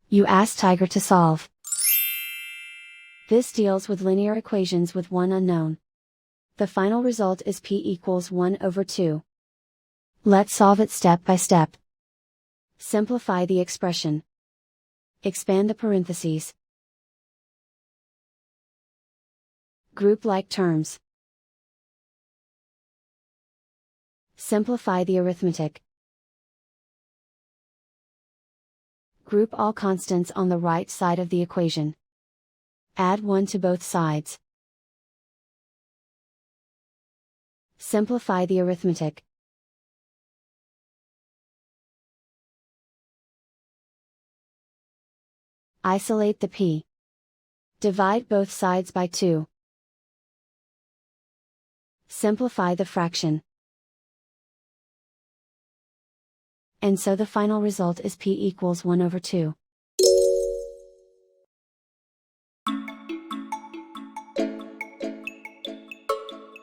You ask Tiger to solve. This deals with linear equations with one unknown. The final result is p equals 1 over 2. Let's solve it step by step. Simplify the expression. Expand the parentheses. Group like terms. Simplify the arithmetic. Group all constants on the right side of the equation. Add 1 to both sides. Simplify the arithmetic. Isolate the p. Divide both sides by 2. Simplify the fraction. And so the final result is p equals 1 over 2.